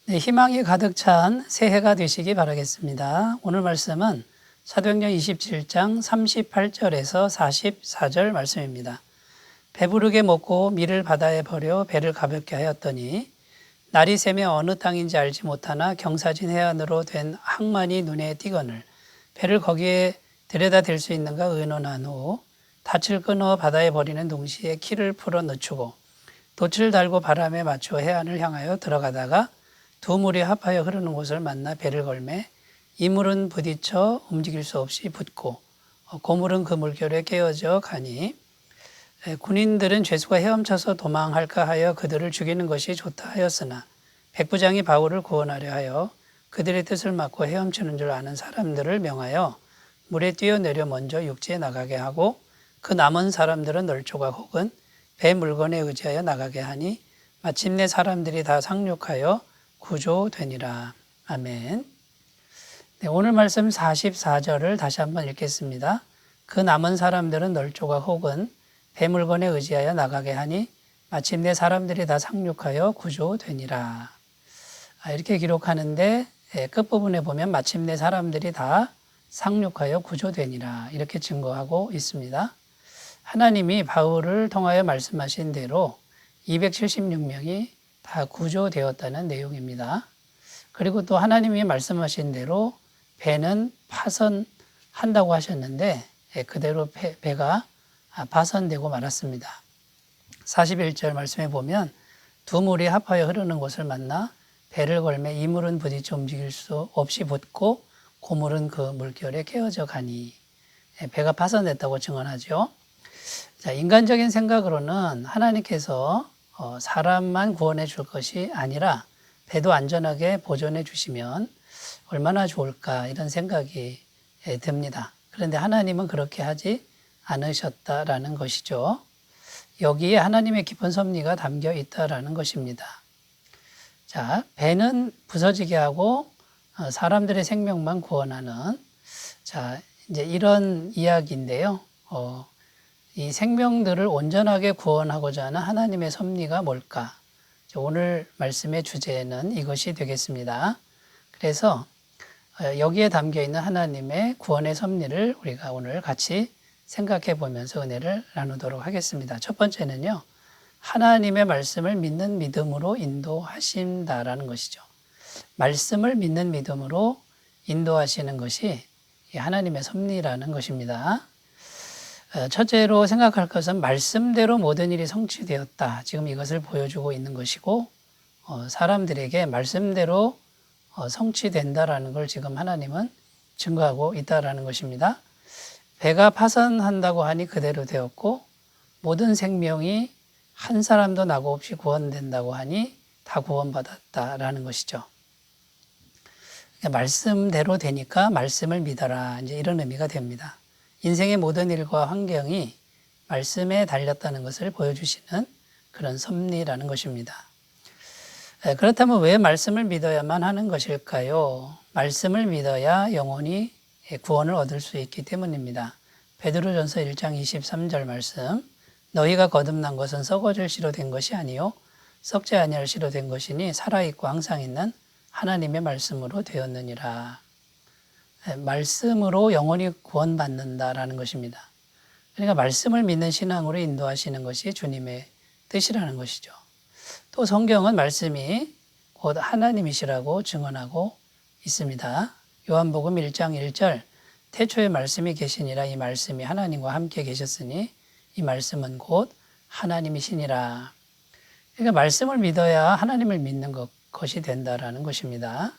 네, 희망이 가득 찬 새해가 되시기 바라겠습니다. 오늘 말씀은 사도행전 27장 38절에서 44절 말씀입니다. 배부르게 먹고 밀을 바다에 버려 배를 가볍게 하였더니 날이 새며 어느 땅인지 알지 못하나 경사진 해안으로 된 항만이 눈에 띄거늘 배를 거기에 들여다 댈 수 있는가 의논한 후 닻을 끊어 바다에 버리는 동시에 키를 풀어 늦추고 돛을 달고 바람에 맞춰 해안을 향하여 들어가다가 두 물이 합하여 흐르는 곳을 만나 배를 걸매 이 물은 부딪혀 움직일 수 없이 붙고 고물은 그 물결에 깨어져 가니 군인들은 죄수가 헤엄쳐서 도망할까 하여 그들을 죽이는 것이 좋다 하였으나 백부장이 바울을 구원하려 하여 그들의 뜻을 막고 헤엄치는 줄 아는 사람들을 명하여 물에 뛰어내려 먼저 육지에 나가게 하고 그 남은 사람들은 널조각 혹은 배 물건에 의지하여 나가게 하니 마침내 사람들이 다 상륙하여 구조되니라. 아멘. 네, 오늘 말씀 44절을 다시 한번 읽겠습니다. 그 남은 사람들은 널조각 혹은 배 물건에 의지하여 나가게 하니 마침내 사람들이 다 상륙하여 구조되니라. 이렇게 기록하는데 끝부분에 보면 마침내 사람들이 다 상륙하여 구조되니라 이렇게 증거하고 있습니다. 하나님이 바울을 통하여 말씀하신 대로 276명이 다 구조되었다는 내용입니다. 그리고 또 하나님이 말씀하신 대로 배는 파선한다고 하셨는데 그대로 배가 파선되고 말았습니다. 41절 말씀에 보면 두 물이 합하여 흐르는 곳을 만나 배를 걸매 이 물은 부딪혀 움직일 수 없이 붙고 고물은 그 물결에 깨어져 가니 배가 파선됐다고 증언하죠. 자, 인간적인 생각으로는 하나님께서 사람만 구원해 줄 것이 아니라 배도 안전하게 보존해 주시면 얼마나 좋을까 이런 생각이 듭니다. 그런데 하나님은 그렇게 하지 않으셨다라는 것이죠. 여기에 하나님의 깊은 섭리가 담겨 있다라는 것입니다. 자, 배는 부서지게 하고 사람들의 생명만 구원하는 자, 이제 이런 이야기인데요. 이 생명들을 온전하게 구원하고자 하는 하나님의 섭리가 뭘까? 오늘 말씀의 주제는 이것이 되겠습니다. 그래서 여기에 담겨 있는 하나님의 구원의 섭리를 우리가 오늘 같이 생각해 보면서 은혜를 나누도록 하겠습니다. 첫 번째는요, 하나님의 말씀을 믿는 믿음으로 인도하신다라는 것이죠. 말씀을 믿는 믿음으로 인도하시는 것이 하나님의 섭리라는 것입니다. 첫째로 생각할 것은 말씀대로 모든 일이 성취되었다. 지금 이것을 보여주고 있는 것이고 사람들에게 말씀대로 성취된다라는 걸 지금 하나님은 증거하고 있다라는 것입니다. 배가 파선한다고 하니 그대로 되었고 모든 생명이 한 사람도 낙오 없이 구원된다고 하니 다 구원받았다라는 것이죠. 말씀대로 되니까 말씀을 믿어라. 이제 이런 의미가 됩니다. 인생의 모든 일과 환경이 말씀에 달렸다는 것을 보여주시는 그런 섭리라는 것입니다. 그렇다면 왜 말씀을 믿어야만 하는 것일까요? 말씀을 믿어야 영혼이 구원을 얻을 수 있기 때문입니다. 베드로전서 1장 23절 말씀, 너희가 거듭난 것은 썩어질 씨로 된 것이 아니요 썩지 아니할 씨로 된 것이니 살아있고 항상 있는 하나님의 말씀으로 되었느니라. 말씀으로 영혼이 구원받는다라는 것입니다. 그러니까 말씀을 믿는 신앙으로 인도하시는 것이 주님의 뜻이라는 것이죠. 또 성경은 말씀이 곧 하나님이시라고 증언하고 있습니다. 요한복음 1장 1절 태초에 말씀이 계시니라 이 말씀이 하나님과 함께 계셨으니 이 말씀은 곧 하나님이시니라. 그러니까 말씀을 믿어야 하나님을 믿는 것이 된다라는 것입니다.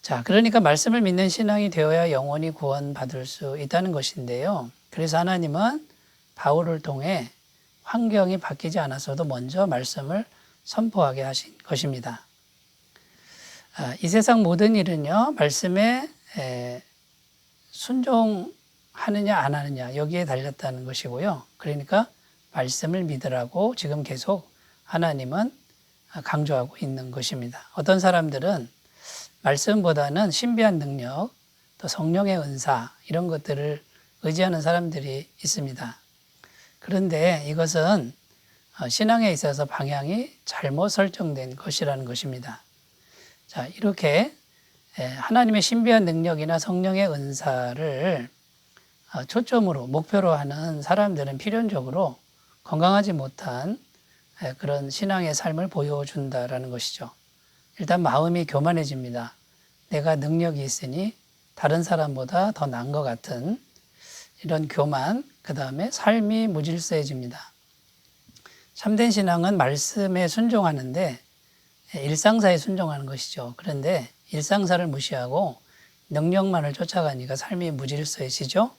자, 그러니까 말씀을 믿는 신앙이 되어야 영원히 구원받을 수 있다는 것인데요. 그래서 하나님은 바울을 통해 환경이 바뀌지 않았어도 먼저 말씀을 선포하게 하신 것입니다. 이 세상 모든 일은요, 말씀에 순종하느냐 안 하느냐 여기에 달렸다는 것이고요. 그러니까 말씀을 믿으라고 지금 계속 하나님은 강조하고 있는 것입니다. 어떤 사람들은 말씀보다는 신비한 능력, 또 성령의 은사 이런 것들을 의지하는 사람들이 있습니다. 그런데 이것은 신앙에 있어서 방향이 잘못 설정된 것이라는 것입니다. 자, 이렇게 하나님의 신비한 능력이나 성령의 은사를 초점으로 목표로 하는 사람들은 필연적으로 건강하지 못한 그런 신앙의 삶을 보여준다라는 것이죠. 일단 마음이 교만해집니다. 내가 능력이 있으니 다른 사람보다 더 나은 것 같은 이런 교만, 그 다음에 삶이 무질서해집니다. 참된 신앙은 말씀에 순종하는데 일상사에 순종하는 것이죠. 그런데 일상사를 무시하고 능력만을 쫓아가니까 삶이 무질서해지죠.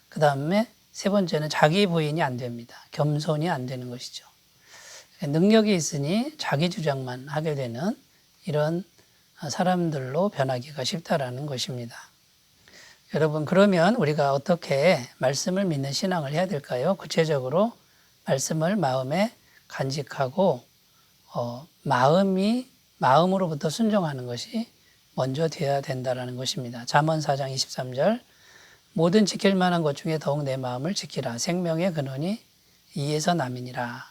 그 다음에 세 번째는 자기 부인이 안 됩니다. 겸손이 안 되는 것이죠. 능력이 있으니 자기 주장만 하게 되는 이런 사람들로 변하기가 쉽다라는 것입니다. 여러분, 그러면 우리가 어떻게 말씀을 믿는 신앙을 해야 될까요? 구체적으로 말씀을 마음에 간직하고 마음으로부터 순종하는 것이 먼저 되어야 된다는 것입니다. 잠언 4장 23절 모든 지킬 만한 것 중에 더욱 내 마음을 지키라. 생명의 근원이 이에서 남이니라.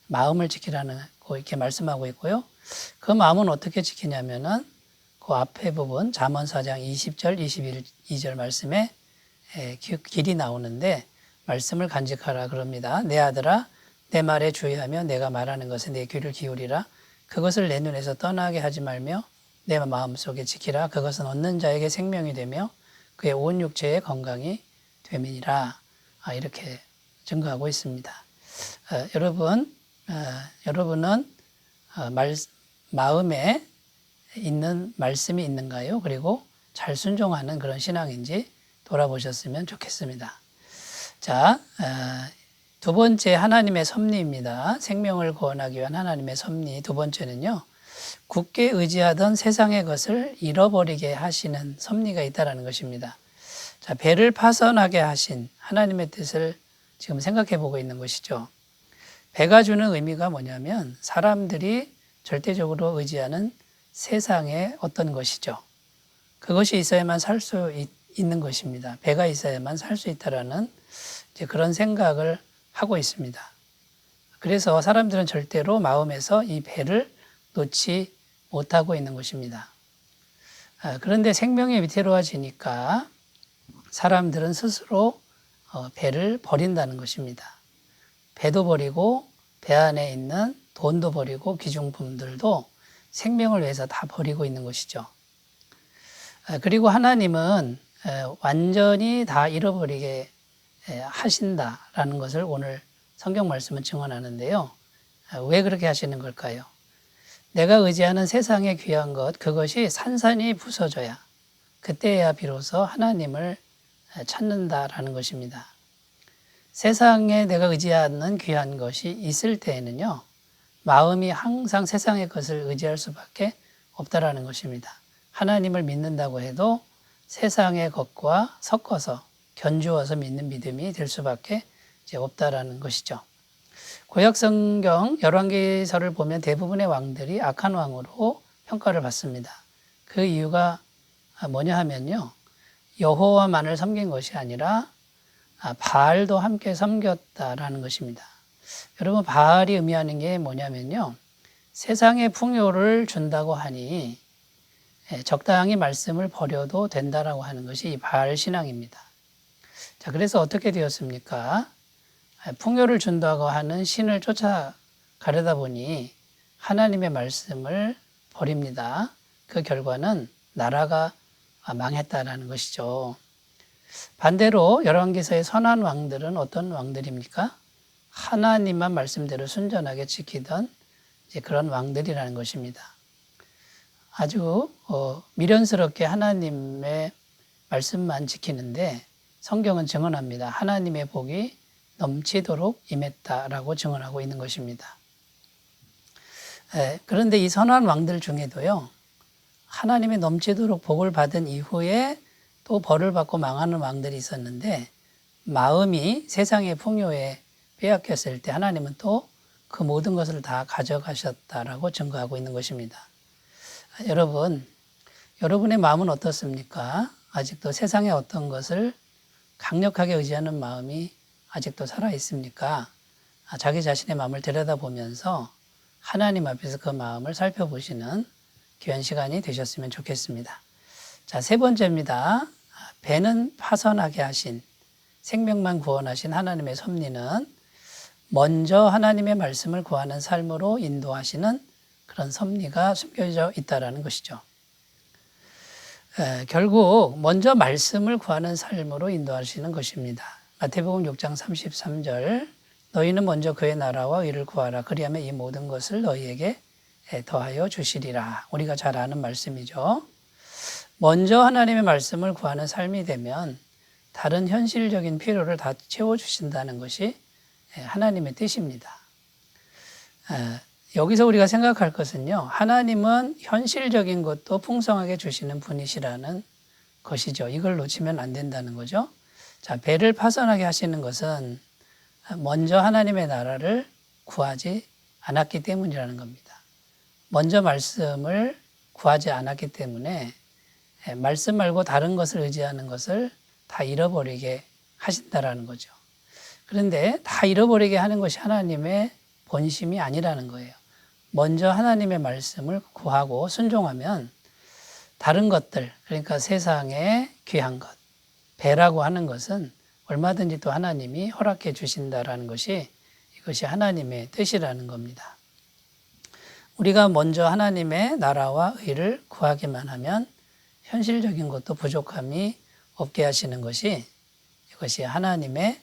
마음을 지키라는 거 이렇게 말씀하고 있고요. 그 마음은 어떻게 지키냐면은 그 앞에 부분 잠언 4장 20절, 22절 말씀에 길이 나오는데 말씀을 간직하라 그럽니다. 내 아들아 내 말에 주의하며 내가 말하는 것에 내 귀를 기울이라. 그것을 내 눈에서 떠나게 하지 말며 내 마음속에 지키라. 그것은 얻는 자에게 생명이 되며 그의 온 육체의 건강이 됨이니라. 이렇게 증거하고 있습니다. 여러분은 마음에 있는 말씀이 있는가요? 그리고 잘 순종하는 그런 신앙인지 돌아보셨으면 좋겠습니다. 자, 두 번째 하나님의 섭리입니다. 생명을 구원하기 위한 하나님의 섭리. 두 번째는요. 굳게 의지하던 세상의 것을 잃어버리게 하시는 섭리가 있다는 것입니다. 자, 배를 파선하게 하신 하나님의 뜻을 지금 생각해 보고 있는 것이죠. 배가 주는 의미가 뭐냐면 사람들이 절대적으로 의지하는 세상의 어떤 것이죠. 그것이 있어야만 살 수 있는 것입니다. 배가 있어야만 살 수 있다라는 이제 그런 생각을 하고 있습니다. 그래서 사람들은 절대로 마음에서 이 배를 놓지 못하고 있는 것입니다. 그런데 생명이 위태로워지니까 사람들은 스스로 배를 버린다는 것입니다. 배도 버리고 배 안에 있는 돈도 버리고 귀중품들도 생명을 위해서 다 버리고 있는 것이죠. 그리고 하나님은 완전히 다 잃어버리게 하신다라는 것을 오늘 성경 말씀은 증언하는데요. 왜 그렇게 하시는 걸까요? 내가 의지하는 세상의 귀한 것, 그것이 산산이 부서져야 그때야 비로소 하나님을 찾는다라는 것입니다. 세상에 내가 의지하는 귀한 것이 있을 때에는요, 마음이 항상 세상의 것을 의지할 수밖에 없다라는 것입니다. 하나님을 믿는다고 해도 세상의 것과 섞어서 견주어서 믿는 믿음이 될 수밖에 이제 없다라는 것이죠. 구약 성경 열왕기서를 보면 대부분의 왕들이 악한 왕으로 평가를 받습니다. 그 이유가 뭐냐 하면요, 여호와만을 섬긴 것이 아니라 바알도 함께 섬겼다라는 것입니다. 여러분, 바알이 의미하는 게 뭐냐면요, 세상의 풍요를 준다고 하니 적당히 말씀을 버려도 된다라고 하는 것이 이 바알 신앙입니다. 자, 그래서 어떻게 되었습니까? 풍요를 준다고 하는 신을 쫓아가려다 보니 하나님의 말씀을 버립니다. 그 결과는 나라가 망했다라는 것이죠. 반대로 열왕기서의 선한 왕들은 어떤 왕들입니까? 하나님만 말씀대로 순전하게 지키던 이제 그런 왕들이라는 것입니다. 아주 미련스럽게 하나님의 말씀만 지키는데 성경은 증언합니다. 하나님의 복이 넘치도록 임했다라고 증언하고 있는 것입니다. 그런데 이 선한 왕들 중에도요, 하나님의 넘치도록 복을 받은 이후에 또 벌을 받고 망하는 왕들이 있었는데 마음이 세상의 풍요에 빼앗겼을 때 하나님은 또 그 모든 것을 다 가져가셨다라고 증거하고 있는 것입니다. 여러분, 여러분의 마음은 어떻습니까? 아직도 세상의 어떤 것을 강력하게 의지하는 마음이 아직도 살아 있습니까? 자기 자신의 마음을 들여다보면서 하나님 앞에서 그 마음을 살펴보시는 귀한 시간이 되셨으면 좋겠습니다. 자, 세 번째입니다. 배는 파선하게 하신, 생명만 구원하신 하나님의 섭리는 먼저 하나님의 말씀을 구하는 삶으로 인도하시는 그런 섭리가 숨겨져 있다는 것이죠. 결국 먼저 말씀을 구하는 삶으로 인도하시는 것입니다. 마태복음 6장 33절 너희는 먼저 그의 나라와 의를 구하라. 그리하면 이 모든 것을 너희에게 더하여 주시리라. 우리가 잘 아는 말씀이죠. 먼저 하나님의 말씀을 구하는 삶이 되면 다른 현실적인 필요를 다 채워주신다는 것이 하나님의 뜻입니다. 여기서 우리가 생각할 것은요, 하나님은 현실적인 것도 풍성하게 주시는 분이시라는 것이죠. 이걸 놓치면 안 된다는 거죠. 자, 배를 파선하게 하시는 것은 먼저 하나님의 나라를 구하지 않았기 때문이라는 겁니다. 먼저 말씀을 구하지 않았기 때문에 말씀 말고 다른 것을 의지하는 것을 다 잃어버리게 하신다라는 거죠. 그런데 다 잃어버리게 하는 것이 하나님의 본심이 아니라는 거예요. 먼저 하나님의 말씀을 구하고 순종하면 다른 것들, 그러니까 세상의 귀한 것, 배라고 하는 것은 얼마든지 또 하나님이 허락해 주신다라는 것이 이것이 하나님의 뜻이라는 겁니다. 우리가 먼저 하나님의 나라와 의를 구하기만 하면 현실적인 것도 부족함이 없게 하시는 것이 이것이 하나님의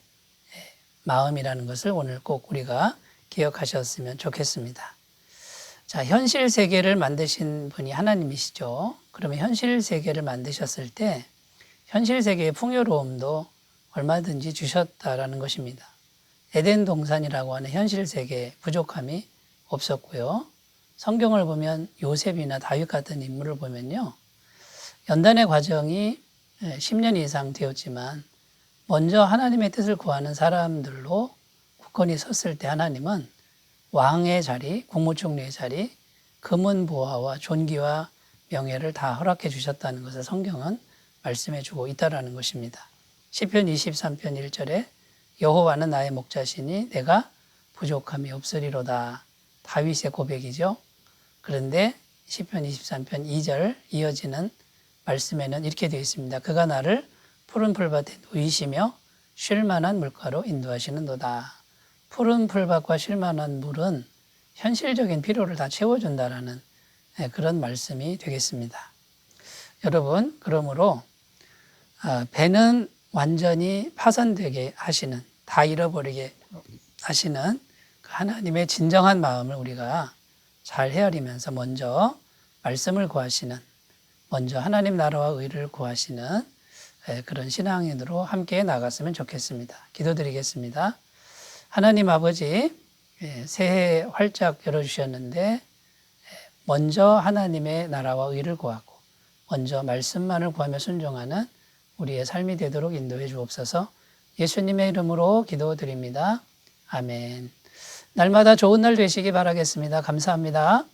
마음이라는 것을 오늘 꼭 우리가 기억하셨으면 좋겠습니다. 자, 현실 세계를 만드신 분이 하나님이시죠. 그러면 현실 세계를 만드셨을 때 현실 세계의 풍요로움도 얼마든지 주셨다라는 것입니다. 에덴 동산이라고 하는 현실 세계에 부족함이 없었고요. 성경을 보면 요셉이나 다윗 같은 인물을 보면요. 연단의 과정이 10년 이상 되었지만 먼저 하나님의 뜻을 구하는 사람들로 굳건히 섰을 때 하나님은 왕의 자리, 국무총리의 자리, 금은보화와 존귀와 명예를 다 허락해 주셨다는 것을 성경은 말씀해 주고 있다는 것입니다. 시편 23편 1절에 여호와는 나의 목자시니 내가 부족함이 없으리로다. 다윗의 고백이죠. 그런데 시편 23편 2절 이어지는 말씀에는 이렇게 되어 있습니다. 그가 나를 푸른 풀밭에 누이시며 쉴 만한 물가로 인도하시는도다. 푸른 풀밭과 쉴 만한 물은 현실적인 필요를 다 채워준다라는 그런 말씀이 되겠습니다. 여러분, 그러므로 배는 완전히 파손되게 하시는, 다 잃어버리게 하시는 그 하나님의 진정한 마음을 우리가 잘 헤아리면서 먼저 말씀을 구하시는, 먼저 하나님 나라와 의를 구하시는 그런 신앙인으로 함께 나갔으면 좋겠습니다. 기도드리겠습니다. 하나님 아버지, 새해 활짝 열어주셨는데 먼저 하나님의 나라와 의를 구하고 먼저 말씀만을 구하며 순종하는 우리의 삶이 되도록 인도해 주옵소서. 예수님의 이름으로 기도드립니다. 아멘. 날마다 좋은 날 되시기 바라겠습니다. 감사합니다.